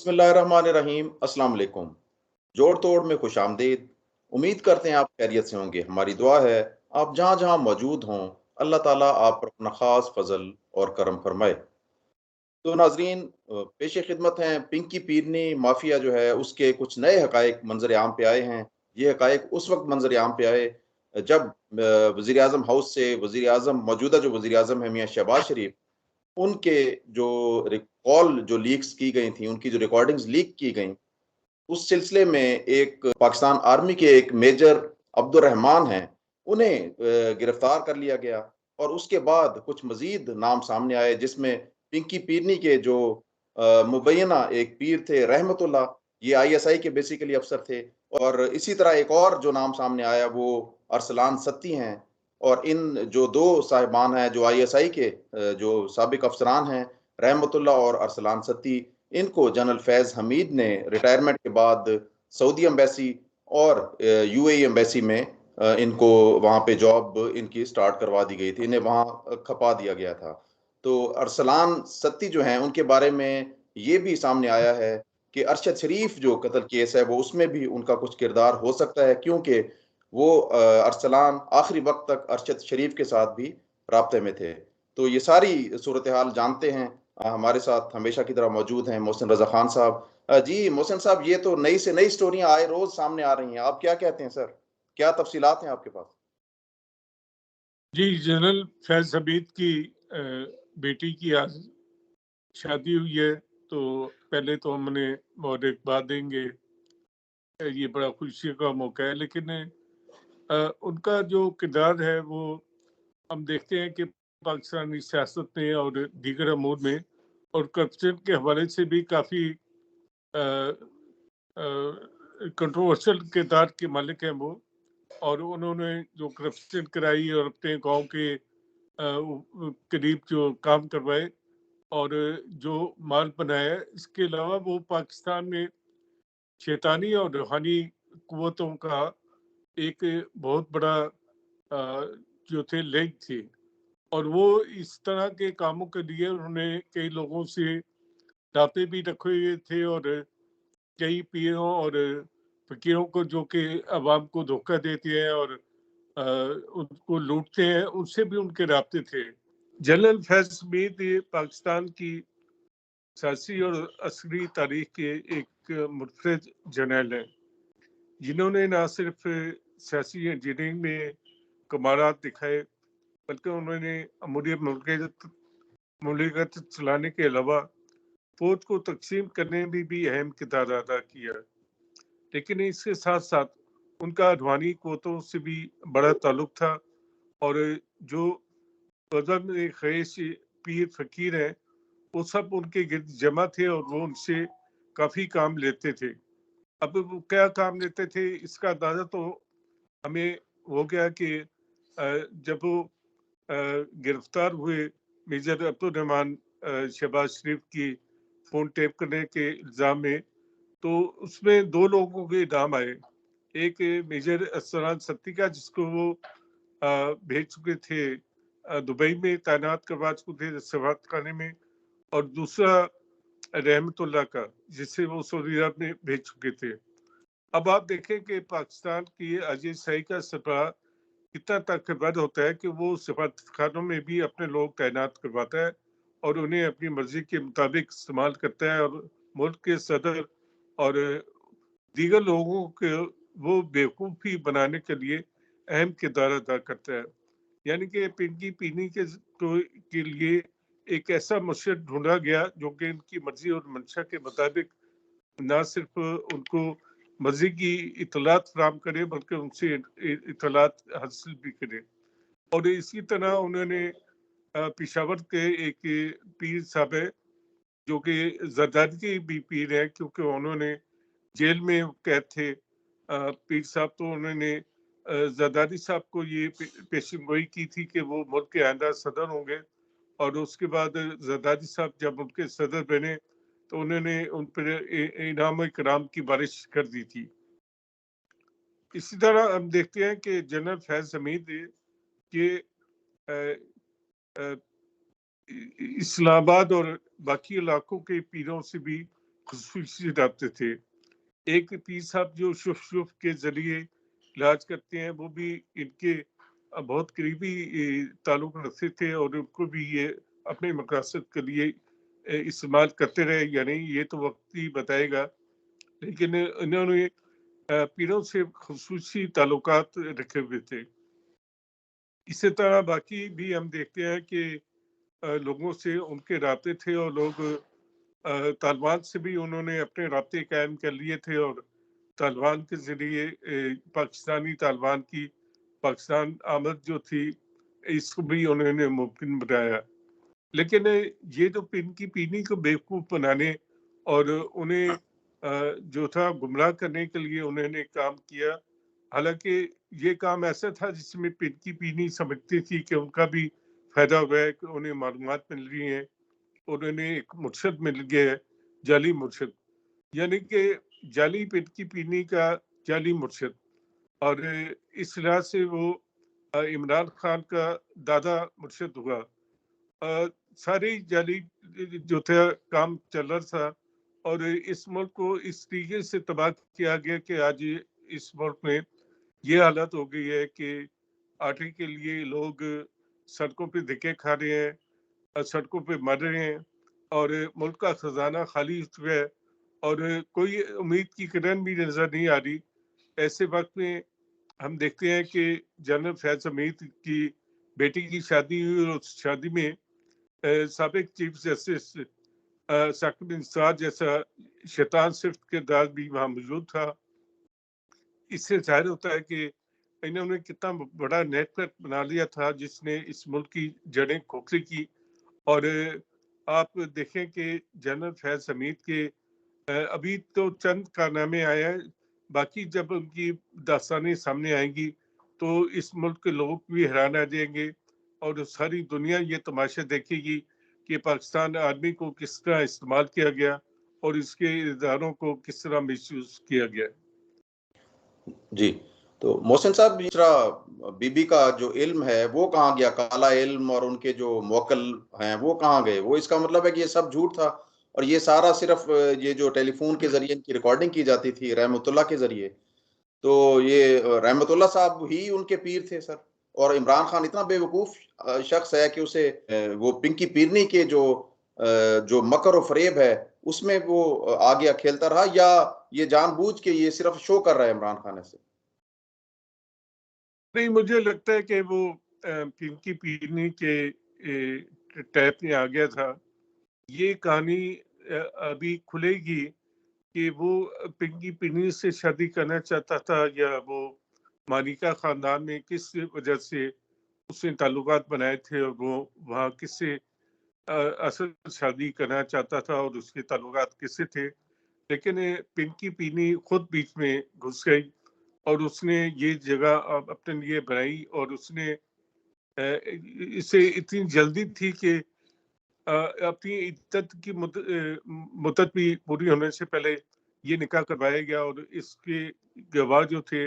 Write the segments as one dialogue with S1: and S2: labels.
S1: बिस्मिल्लाहिर्रहमानिर्रहीम। अस्सलाम वालेकुम। जोड़ तोड़ में खुश आमदीद। उम्मीद करते हैं आप खैरियत से होंगे। हमारी दुआ है आप जहाँ जहाँ मौजूद हों, अल्लाह ताला आप पर अपना खास फजल और करम फरमाए। तो नाजरीन, पेश खिदमत हैं पिंकी पीरनी माफिया जो है उसके कुछ नए हकायक मंजर आम पे आए हैं। ये हकायक उस वक्त मंजर आम पे आए जब वजीर आजम हाउस से वजीर आजम मौजूदा जो वजीर आजम है मियाँ शहबाज शरीफ, उनके जो कॉल जो लीक्स की गई थी, उनकी जो रिकॉर्डिंग्स लीक की गई, उस सिलसिले में एक पाकिस्तान आर्मी के एक मेजर अब्दुल रहमान हैं, उन्हें गिरफ्तार कर लिया गया। और उसके बाद कुछ मजीद नाम सामने आए जिसमें पिंकी पीरनी के जो मुबैना एक पीर थे रहमतुल्लाह, ये आईएसआई के बेसिकली अफसर थे। और इसी तरह एक और जो नाम सामने आया वो अरसलान सत्ती हैं। और इन जो दो साहिबान हैं जो आईएसआई के जो साबिक अफसरान हैं, रहमतुल्लाह और अरसलान सत्ती, इनको जनरल फैज हमीद ने रिटायरमेंट के बाद सऊदी एम्बेसी और यूएई एम्बेसी में इनको वहाँ पे जॉब इनकी स्टार्ट करवा दी गई थी, इन्हें वहाँ खपा दिया गया था। तो अरसलान सत्ती जो हैं उनके बारे में ये भी सामने आया है कि अरशद शरीफ जो कत्ल केस है वो उसमें भी उनका कुछ किरदार हो सकता है, क्योंकि वो अरसलान आखिरी वक्त तक अरशद शरीफ के साथ भी राब्ते में थे। तो ये सारी सूरत हाल जानते हैं। हमारे साथ हमेशा की तरह मौजूद हैं मोहसिन रजा खान साहब। जी मोहसिन साहब, ये तो नई से नई स्टोरियां आए रोज सामने आ रही हैं, आप क्या कहते हैं सर? क्या तफसीलात हैं आपके पास?
S2: जी, जनरल फैज हमीद की बेटी की आज शादी हुई है, तो पहले तो हमने मुबारकबाद देंगे। ये बड़ा खुशी का मौका है, लेकिन उनका जो किरदार है वो हम देखते हैं कि पाकिस्तानी सियासत में और दीगर अमूर में और करप्शन के हवाले से भी काफ़ी कंट्रोवर्शियल किरदार के मालिक हैं वो। और उन्होंने जो करप्शन कराई और अपने गांव के करीब जो काम करवाए और जो माल बनाया, इसके अलावा वो पाकिस्तान में शैतानी और रूहानी कुव्वतों का एक बहुत बड़ा जो थे लिंक थी। और वो इस तरह के कामों के लिए उन्होंने कई लोगों से दाते भी रखे हुए थे और कई पीरों और फकीरों को जो कि अवाम को धोखा देते हैं और उनको लूटते हैं, उनसे भी उनके राब्ते थे। जनरल फैज हमीद पाकिस्तान की सियासी और असली तारीख के एक मुनफरिद जर्नल हैं, जिन्होंने न सिर्फ सियासी इंजीनियरिंग में कमारात दिखाए, बल्कि उन्होंने अमूरी मुमलिकत चलाने के अलावा फौज को तकसीम करने में भी अहम किरदार अदा किया। लेकिन इसके साथ साथ उनका रूहानी क़ुव्वतों से भी बड़ा ताल्लुक था और जो ख्वाहिश पीर फकीर हैं वो सब उनके गिर्द जमा थे और वो उनसे काफ़ी काम लेते थे। अब वो क्या काम लेते थे इसका अंदाज़ा तो हमें हो गया कि जब वो गिरफ्तार हुए मेजर अब्दुल रहमान शहबाज शरीफ की फ़ोन टेप करने के इल्ज़ाम में, तो उसमें दो लोगों के नाम आए। एक मेजर अरसलान सत्ती का, जिसको वो भेज चुके थे दुबई में, तैनात करवा चुके थे सफारतखाने में, और दूसरा रहमतुल्लाह का, जिसे वो सऊदी अरब में भेज चुके थे। अब आप देखें कि पाकिस्तान की आईएसआई का सरबराह कितना ताकतवर होता है कि वो सफारतखानों में भी अपने लोग तैनात करवाता है और उन्हें अपनी मर्जी के मुताबिक इस्तेमाल करता है और मुल्क के सदर और दीगर लोगों के वो बेवकूफ़ी बनाने के लिए अहम किरदार अदा करता है। यानी कि पिंकी पीनी के लिए एक ऐसा मुर्शिद ढूंढा गया जो कि इनकी मर्जी और मंशा के मुताबिक ना सिर्फ उनको मर्जी की इतलात फराम करे, बल्कि उनसे इतलात हासिल भी करे। और इसी तरह उन्होंने पेशावर के एक पीर साहब है जो कि जरदारी के भी पीर है, क्योंकि उन्होंने जेल में कैद थे पीर साहब, तो उन्होंने जरदारी साहब को ये पेशन गोई की थी कि वो मुल्क के आइंदा सदर होंगे। और उसके बाद जरदारी साहब जब उनके सदर बने तो उन्होंने उन पर इनाम इकराम की बारिश कर दी थी। इसी तरह हम देखते हैं कि जनरल फैज हमीद के इस्लामाबाद और बाकी इलाकों के पीरों से भी خصوصی رابطے تھے. ایک پیر صاحب جو شف کے ذریعے علاج کرتے ہیں، وہ بھی ان کے بہت قریبی تعلق رکھتے تھے، اور ان کو بھی یہ اپنے مقاصد کے لیے استعمال کرتے رہے یا نہیں یہ تو وقت ہی بتائے گا، لیکن انہوں نے پیروں سے خصوصی تعلقات رکھے ہوئے تھے. اسی طرح باقی بھی ہم دیکھتے ہیں کہ لوگوں سے ان کے رابطے تھے، اور لوگ طالبان سے بھی انہوں نے اپنے رابطے قائم کر لیے تھے، اور طالبان کے ذریعے پاکستانی طالبان کی پاکستان آمد جو تھی اس کو بھی انہوں نے ممکن بنایا. لیکن یہ جو پن کی پینی کو بیوقوف بنانے اور انہیں جو تھا گمراہ کرنے کے لیے انہوں نے کام کیا، حالانکہ یہ کام ایسا تھا جس میں پن کی پینی سمجھتی تھی کہ ان کا بھی فائدہ ہوا ہے، کہ انہیں معلومات مل رہی ہیں، اور انہیں ایک مرشد مل گیا ہے، جعلی مرشد، یعنی کہ جعلی پن کی پینی کا جعلی مرشد. اور اس لحاظ سے وہ عمران خان کا دادا مرشد ہوا. ساری جعلی جو تھا کام چل رہا تھا، اور اس ملک کو اس طریقے سے تباہ کیا گیا کہ آج اس ملک میں یہ حالت ہو گئی ہے کہ آٹے کے لیے لوگ سڑکوں پہ دھکے کھا رہے ہیں، سڑکوں پہ مر رہے ہیں، اور ملک کا خزانہ خالی ہو چکا ہے، اور کوئی امید کی کرن بھی نظر نہیں آ رہی. ایسے وقت میں ہم دیکھتے ہیں کہ جنرل فیض حمید کی بیٹی کی شادی ہوئی، اور اس شادی میں سابق چیف جسٹس ثاقب انصار جیسا شیطان صفت کردار بھی وہاں موجود تھا. اس سے ظاہر ہوتا ہے کہ انہوں نے کتنا بڑا نیٹ ورک بنا لیا تھا جس نے اس ملک کی جڑیں کھوکھلی کی. اور آپ دیکھیں کہ جنرل فیض حمید کے ابھی تو چند کارنامے آئے ہیں، باقی جب ان کی داستانیں سامنے آئیں گی تو اس ملک کے لوگ بھی حیران آ جائیں گے، اور ساری دنیا یہ تماشا دیکھے گی کہ پاکستان آرمی کو کس طرح استعمال کیا گیا اور اس کے اداروں کو کس طرح محسوس کیا گیا.
S1: جی، تو محسن صاحب دوسرا بی بی کا جو علم ہے وہ کہاں گیا؟ کالا علم اور ان کے جو موکل ہیں وہ کہاں گئے؟ وہ اس کا مطلب ہے کہ یہ سب جھوٹ تھا، اور یہ سارا صرف یہ جو ٹیلی فون کے ذریعے ان کی ریکارڈنگ کی جاتی تھی رحمت اللہ کے ذریعے، تو یہ رحمت اللہ صاحب ہی ان کے پیر تھے سر. اور عمران خان اتنا بے وقوف شخص ہے کہ اسے وہ پنکی پیرنی کے جو مکر و فریب ہے اس میں وہ آ گیا کھیلتا رہا، یا یہ جان بوجھ کے یہ صرف شو کر رہا ہے عمران خان سے؟
S2: نہیں، مجھے لگتا ہے کہ وہ پنکی پیرنی کے ٹیپ میں آ گیا تھا. یہ کہانی ابھی کھلے گی کہ وہ پنکی پیرنی سے شادی کرنا چاہتا تھا، یا وہ مانیکا خاندان میں کس وجہ سے اس نے تعلقات بنائے تھے، اور وہ وہاں کس سے اصل شادی کرنا چاہتا تھا، اور اس کے تعلقات کس سے تھے. لیکن پنکی پینی خود بیچ میں گھس گئی، اور اس نے یہ جگہ اپنے لیے بنائی، اور اس نے اسے اتنی جلدی تھی کہ اپنی عدت کی مدت بھی پوری ہونے سے پہلے یہ نکاح کروایا گیا. اور اس کے گواہ جو تھے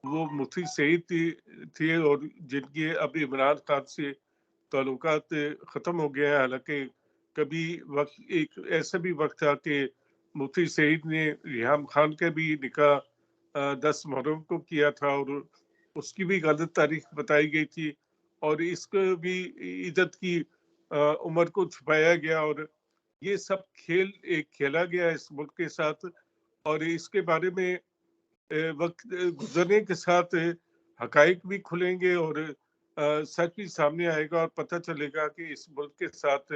S2: وہ مفتی سعید تھے، اور جن کے اب عمران خان سے تعلقات ختم ہو گیا ہے. حالانکہ کبھی وقت ایک ایسا بھی وقت تھا کہ مفتی سعید نے ریحام خان کا بھی نکاح 10 محرم کو کیا تھا، اور اس کی بھی غلط تاریخ بتائی گئی تھی، اور اس کو بھی عدت کی عمر کو چھپایا گیا. اور یہ سب کھیل ایک کھیلا گیا اس ملک کے ساتھ، اور اس کے بارے میں وقت گزرنے کے ساتھ حقائق بھی کھلیں گے، اور سچ بھی سامنے آئے گا، اور پتہ چلے گا کہ اس ملک کے ساتھ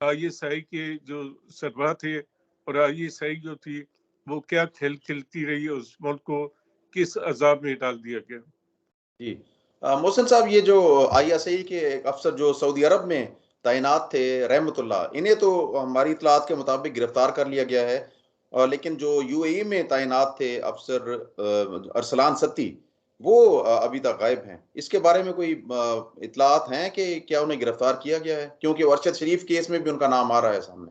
S2: آئی ایس آئی کے جو سربراہ تھے اور آئی ایس آئی جو تھی وہ کیا کھیل کھیلتی رہی، اس ملک کو کس عذاب میں ڈال دیا گیا.
S1: جی، محسن صاحب یہ جو آئی ایس آئی کے ایک افسر جو سعودی عرب میں تعینات تھے رحمت اللہ، انہیں تو ہماری اطلاعات کے مطابق گرفتار کر لیا گیا ہے، لیکن جو یو اے ای میں تعینات تھے افسر ارسلان ستی، وہ ابھی تک غائب ہیں. اس کے بارے میں کوئی اطلاعات ہیں کہ کیا انہیں گرفتار کیا گیا ہے؟ کیونکہ ارشد شریف کیس میں بھی ان کا نام آ رہا ہے سامنے.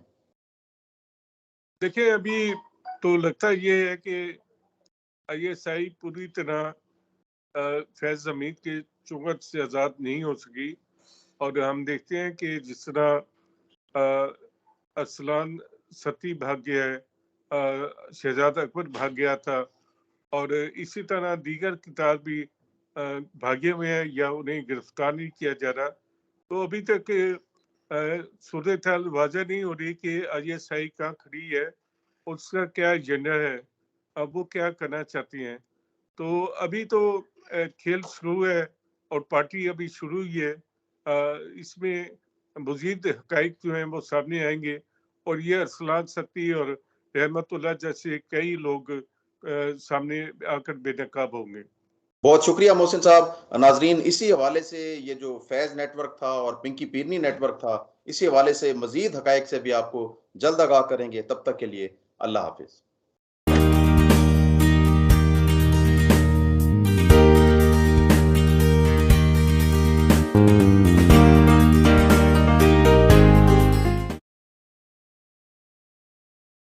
S2: دیکھیں، ابھی تو لگتا یہ ہے کہ آئی ایس آئی پوری طرح فیض حمید کے چنگت سے آزاد نہیں ہو سکی، اور ہم دیکھتے ہیں کہ جس طرح ارسلان सती भाग गया है, शहजादा अकबर भाग गया था, और इसी तरह दीगर किताब भी भागे हुए हैं या उन्हें गिरफ्तार नहीं किया जा रहा। तो अभी तक सूरत हाल वाज़ह नहीं हो रही कि ISI कहाँ खड़ी है, उसका क्या एजेंडा है, अब वो क्या करना चाहती हैं। तो अभी तो खेल शुरू है और पार्टी अभी शुरू ही है। इसमें मज़ीद हक़ाइक़ जो हैं वो सामने आएंगे, और ये अरसलान सत्ती और रहमतुल्लाह जैसे कई लोग सामने आकर बेनकाब होंगे।
S1: बहुत शुक्रिया मोहसिन साहब। नाजरीन, इसी हवाले से ये जो फैज़ नेटवर्क था और पिंकी पीरनी नेटवर्क था, इसी हवाले से मज़ीद हक़ाइक़ से भी आपको जल्द आगाह करेंगे। तब तक के लिए अल्लाह हाफ़िज़।